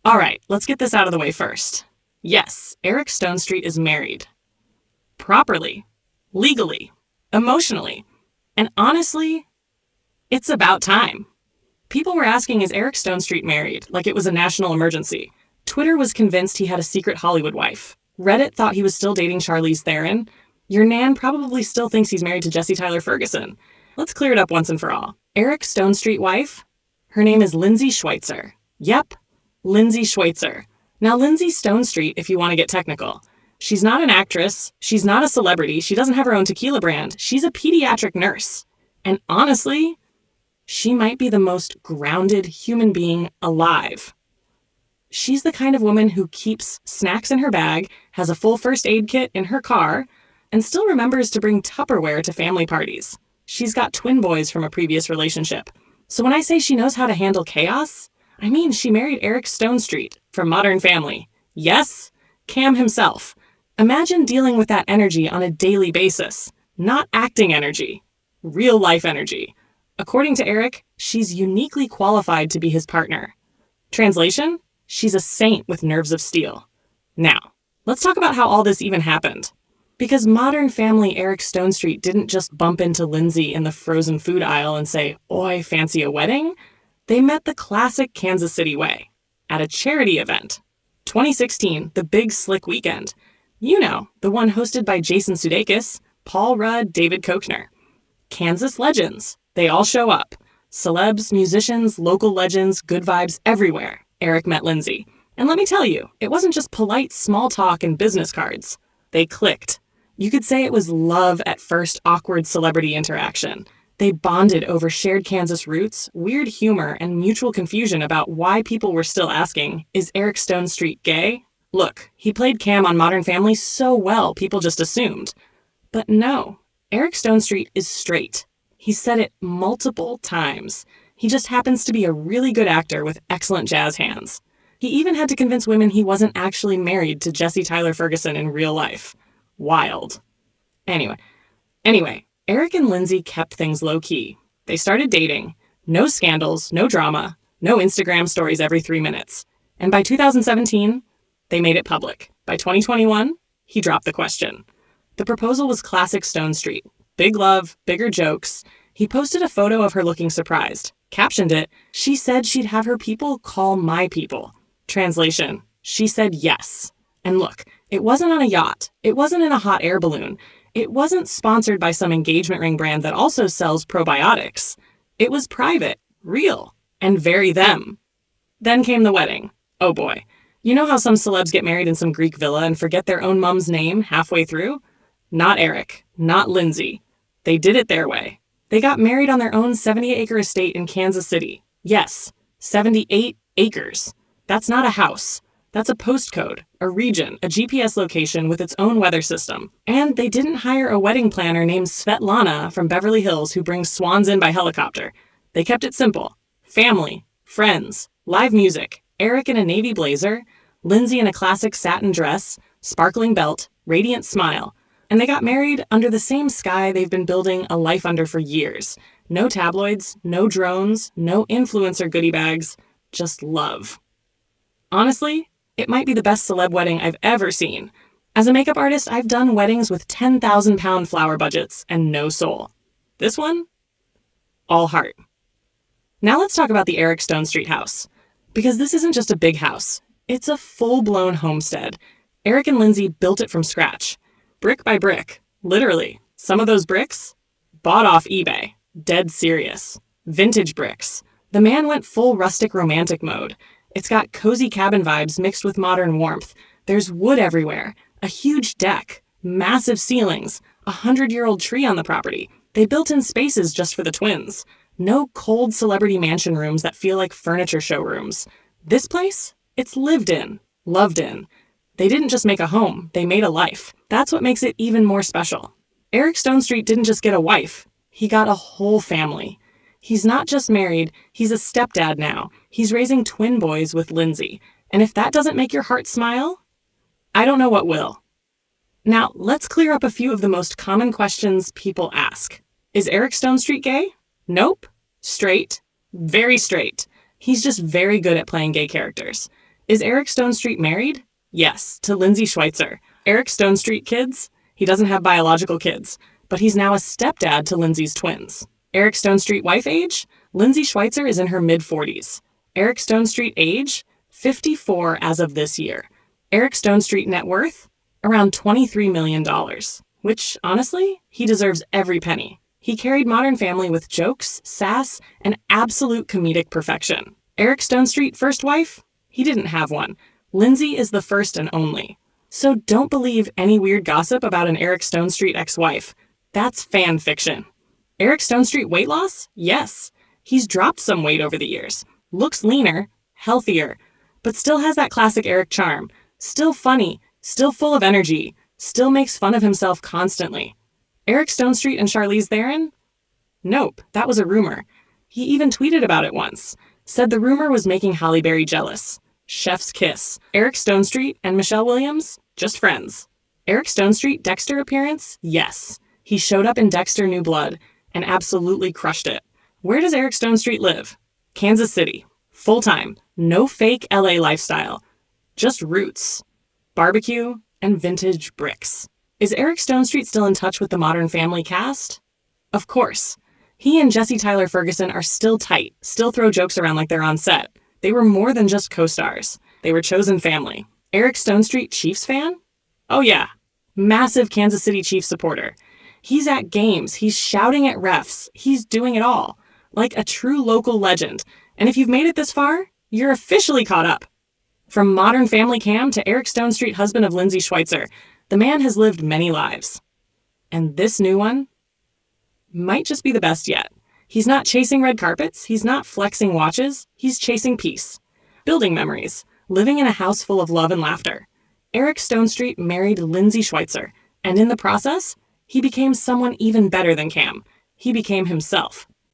All right, let's get this out of the way first. Yes, Eric Stonestreet is married. Properly, legally, emotionally, and honestly, it's about time. People were asking, is Eric Stonestreet married? Like it was a national emergency. Twitter was convinced he had a secret Hollywood wife. Reddit thought he was still dating Charlize Theron. Your nan probably still thinks he's married to Jesse Tyler Ferguson. Let's clear it up once and for all. Eric Stonestreet wife? Her name is Lindsay Schweitzer. Yep, Lindsay Schweitzer. Now, Lindsay Stonestreet, if you want to get technical. She's not an actress. She's not a celebrity. She doesn't have her own tequila brand. She's a pediatric nurse. And honestly, she might be the most grounded human being alive. She's the kind of woman who keeps snacks in her bag, has a full first aid kit in her car, and still remembers to bring Tupperware to family parties. She's got twin boys from a previous relationship. So when I say she knows how to handle chaos, I mean she married Eric Stonestreet from Modern Family. Yes, Cam himself. Imagine dealing with that energy on a daily basis. Not acting energy. Real life energy. According to Eric, she's uniquely qualified to be his partner. Translation? She's a saint with nerves of steel. Now, let's talk about how all this even happened. Because Modern Family Eric Stonestreet didn't just bump into Lindsay in the frozen food aisle and say, "Oi, fancy a wedding?" They met the classic Kansas City way, at a charity event. 2016, the Big Slick Weekend. You know, the one hosted by Jason Sudeikis, Paul Rudd, David Koechner. Kansas legends. They all show up. Celebs, musicians, local legends, good vibes everywhere. Eric met Lindsay. And let me tell you, it wasn't just polite small talk and business cards. They clicked. You could say it was love at first awkward celebrity interaction. They bonded over shared Kansas roots, weird humor, and mutual confusion about why people were still asking, is Eric Stonestreet gay? Look, he played Cam on Modern Family so well, people just assumed. But no, Eric Stonestreet is straight. He's said it multiple times. He just happens to be a really good actor with excellent jazz hands. He even had to convince women he wasn't actually married to Jesse Tyler Ferguson in real life. Wild. Anyway, Eric and Lindsay kept things low-key. They started dating. No scandals, no drama, no Instagram stories every 3 minutes. And by 2017, they made it public. By 2021, he dropped the question. The proposal was classic Stonestreet. Big love, bigger jokes. He posted a photo of her looking surprised. Captioned it, "She said she'd have her people call my people." Translation, she said yes. And look, it wasn't on a yacht. It wasn't in a hot air balloon. It wasn't sponsored by some engagement ring brand that also sells probiotics. It was private, real, and very them. Then came the wedding. Oh boy. You know how some celebs get married in some Greek villa and forget their own mom's name halfway through? Not Eric, not Lindsay. They did it their way. They got married on their own 70-acre estate in Kansas City. Yes, 78 acres. That's not a house. That's a postcode, a region, a GPS location with its own weather system. And they didn't hire a wedding planner named Svetlana from Beverly Hills who brings swans in by helicopter. They kept it simple. Family, friends, live music, Eric in a navy blazer, Lindsay in a classic satin dress, sparkling belt, radiant smile. And they got married under the same sky they've been building a life under for years. No tabloids, no drones, no influencer goodie bags, just love. Honestly, it might be the best celeb wedding I've ever seen. As a makeup artist, I've done weddings with 10,000-pound flower budgets and no soul. This one? All heart. Now let's talk about the Eric Stonestreet house. Because this isn't just a big house. It's a full-blown homestead. Eric and Lindsay built it from scratch. Brick by brick. Literally. Some of those bricks? Bought off eBay. Dead serious. Vintage bricks. The man went full rustic romantic mode. It's got cozy cabin vibes mixed with modern warmth. There's wood everywhere. A huge deck. Massive ceilings. A 100-year-old tree on the property. They built in spaces just for the twins. No cold celebrity mansion rooms that feel like furniture showrooms. This place? It's lived in. Loved in. They didn't just make a home, they made a life. That's what makes it even more special. Eric Stonestreet didn't just get a wife, he got a whole family. He's not just married, he's a stepdad now. He's raising twin boys with Lindsay. And if that doesn't make your heart smile, I don't know what will. Now, let's clear up a few of the most common questions people ask. Is Eric Stonestreet gay? Nope. Straight. Very straight. He's just very good at playing gay characters. Is Eric Stonestreet married? Yes, to Lindsay Schweitzer. Eric Stonestreet kids? He doesn't have biological kids, but he's now a stepdad to Lindsay's twins. Eric Stonestreet wife age? Lindsay Schweitzer is in her mid-40s. Eric Stonestreet age? 54 as of this year. Eric Stonestreet net worth? Around $23 million, which, honestly, he deserves every penny. He carried Modern Family with jokes, sass, and absolute comedic perfection. Eric Stonestreet first wife? He didn't have one. Lindsay is the first and only. So don't believe any weird gossip about an Eric Stonestreet ex-wife. That's fan fiction. Eric Stonestreet weight loss? Yes. He's dropped some weight over the years. Looks leaner, healthier, but still has that classic Eric charm. Still funny, still full of energy, still makes fun of himself constantly. Eric Stonestreet and Charlize Theron? Nope, that was a rumor. He even tweeted about it once. Said the rumor was making Halle Berry jealous. Chef's kiss. Eric Stonestreet and Michelle Williams? Just friends. Eric Stonestreet Dexter appearance? Yes. He showed up in Dexter New Blood and absolutely crushed it. Where does Eric Stonestreet live? Kansas City. Full-time. No fake LA lifestyle. Just roots. Barbecue and vintage bricks. Is Eric Stonestreet still in touch with the Modern Family cast? Of course. He and Jesse Tyler Ferguson are still tight, still throw jokes around like they're on set. They were more than just co-stars. They were chosen family. Eric Stonestreet Chiefs fan? Oh yeah. Massive Kansas City Chiefs supporter. He's at games, he's shouting at refs, he's doing it all. Like a true local legend. And if you've made it this far, you're officially caught up. From Modern Family Cam to Eric Stonestreet, husband of Lindsay Schweitzer, the man has lived many lives. And this new one might just be the best yet. He's not chasing red carpets, he's not flexing watches, he's chasing peace. Building memories, living in a house full of love and laughter. Eric Stonestreet married Lindsay Schweitzer, and in the process, he became someone even better than Cam. He became himself.